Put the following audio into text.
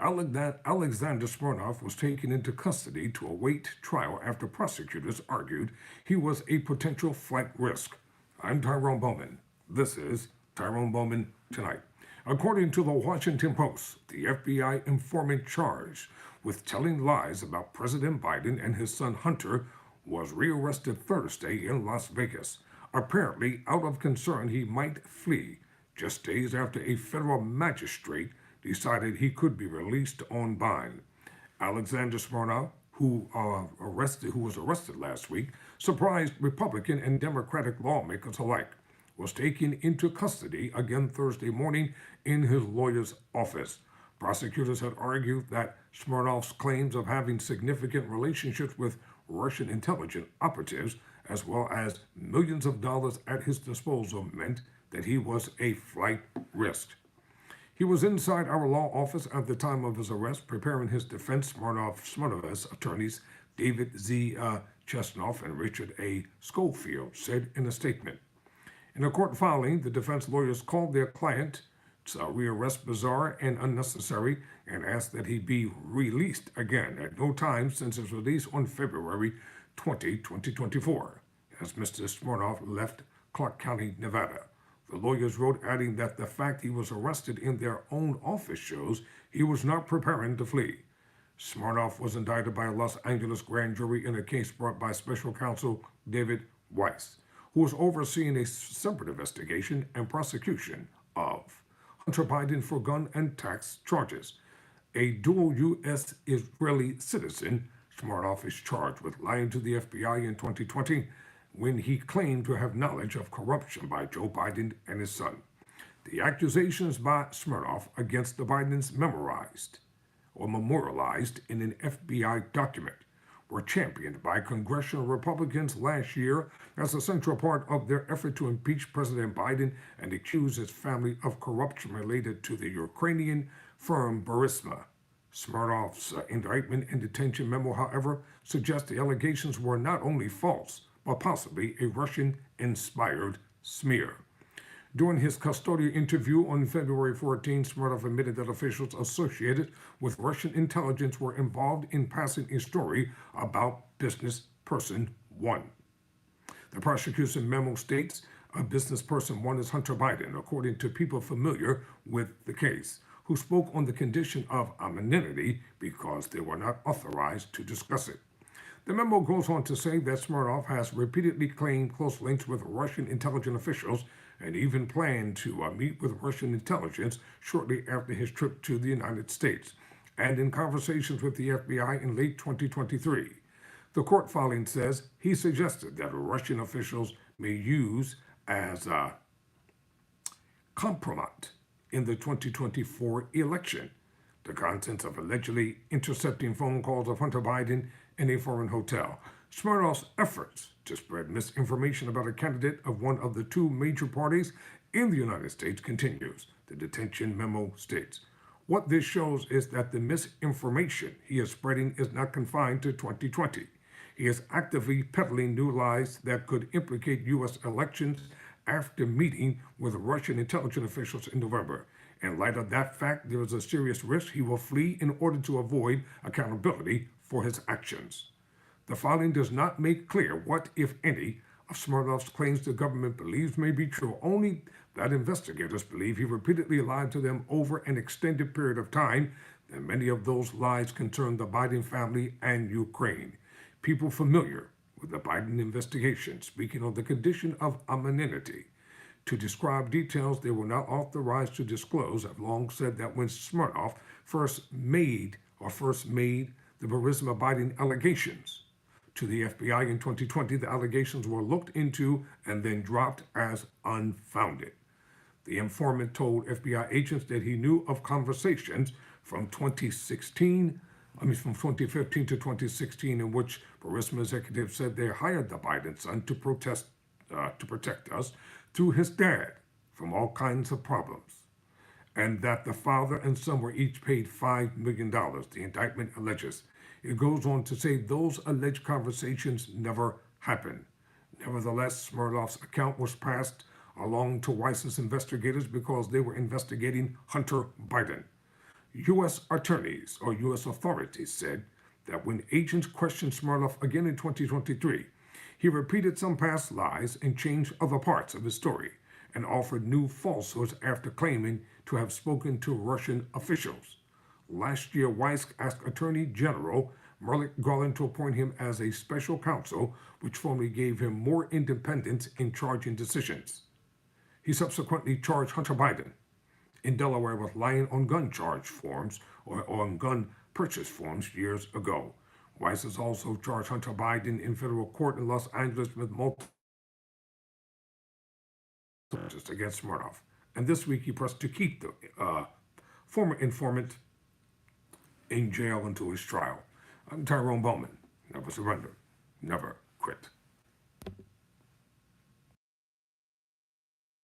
Alexander Smirnov was taken into custody to await trial after prosecutors argued he was a potential flight risk. I'm Tyrone Bowman. This is Tyrone Bowman Tonight. According to the Washington Post, the FBI informant charged with telling lies about President Biden and his son Hunter was rearrested Thursday in Las Vegas, apparently out of concern he might flee, just days after a federal magistrate decided he could be released on bond. Alexander Smirnov, who was arrested last week, surprised Republican and Democratic lawmakers alike, was taken into custody again Thursday morning in his lawyer's office. Prosecutors had argued that Smirnov's claims of having significant relationships with Russian intelligence operatives, as well as millions of dollars at his disposal, meant that he was a flight risk. He was inside our law office at the time of his arrest, preparing his defense. Smirnov's attorneys David Z. Chesnoff and Richard A. Schofield said in a statement. In a court filing, the defense lawyers called their client's rearrest bizarre and unnecessary and asked that he be released again at no time since his release on February 20, 2024, as Mr. Smirnov left Clark County, Nevada. The lawyers wrote, adding that the fact he was arrested in their own office shows he was not preparing to flee. Smirnov was indicted by a Los Angeles grand jury in a case brought by special counsel David Weiss, who was overseeing a separate investigation and prosecution of Hunter Biden for gun and tax charges. A dual U.S. Israeli citizen, Smirnov is charged with lying to the FBI in 2020 when he claimed to have knowledge of corruption by Joe Biden and his son. The accusations by Smirnov against the Bidens memorialized in an FBI document were championed by congressional Republicans last year as a central part of their effort to impeach President Biden and accuse his family of corruption related to the Ukrainian firm Burisma. Smirnov's indictment and detention memo, however, suggests the allegations were not only false, but possibly a Russian-inspired smear. During his custodial interview on February 14, Smirnov admitted that officials associated with Russian intelligence were involved in passing a story about business person 1. The prosecution memo states a business person 1 is Hunter Biden, according to people familiar with the case, who spoke on the condition of anonymity because they were not authorized to discuss it. The memo goes on to say that Smirnov has repeatedly claimed close links with Russian intelligence officials and even planned to meet with Russian intelligence shortly after his trip to the United States, and in conversations with the FBI in late 2023. The court filing says he suggested that Russian officials may use as a compromise in the 2024 election the contents of allegedly intercepting phone calls of Hunter Biden in a foreign hotel. Smirnov's efforts to spread misinformation about a candidate of one of the two major parties in the United States continues, the detention memo states. What this shows is that the misinformation he is spreading is not confined to 2020. He is actively peddling new lies that could implicate U.S. elections after meeting with Russian intelligence officials in November. In light of that fact, there is a serious risk he will flee in order to avoid accountability for his actions. The filing does not make clear what, if any, of Smirnov's claims the government believes may be true, only that investigators believe he repeatedly lied to them over an extended period of time, and many of those lies concern the Biden family and Ukraine. People familiar with the Biden investigation, speaking on the condition of anonymity, to describe details they were not authorized to disclose, have long said that when Smirnov first made the Burisma Biden allegations to the FBI in 2020, the allegations were looked into and then dropped as unfounded. The informant told FBI agents that he knew of conversations from 2015 to 2016, in which Burisma executives said they hired the Biden son to protect us through his dad from all kinds of problems, and that the father and son were each paid $5 million, the indictment alleges. It goes on to say those alleged conversations never happened. Nevertheless, Smirnov's account was passed along to Weiss's investigators because they were investigating Hunter Biden. U.S. attorneys or U.S. authorities said that when agents questioned Smirnov again in 2023, he repeated some past lies and changed other parts of his story and offered new falsehoods after claiming to have spoken to Russian officials. Last year, Weiss asked Attorney General Merrick Garland to appoint him as a special counsel, which formally gave him more independence in charging decisions. He subsequently charged Hunter Biden in Delaware with lying on gun charge forms or on gun purchase forms years ago. Weiss has also charged Hunter Biden in federal court in Los Angeles with multiple charges against Smirnov. And this week he pressed to keep the former informant in jail until his trial. I'm Tyrone Bowman. Never surrender, never quit.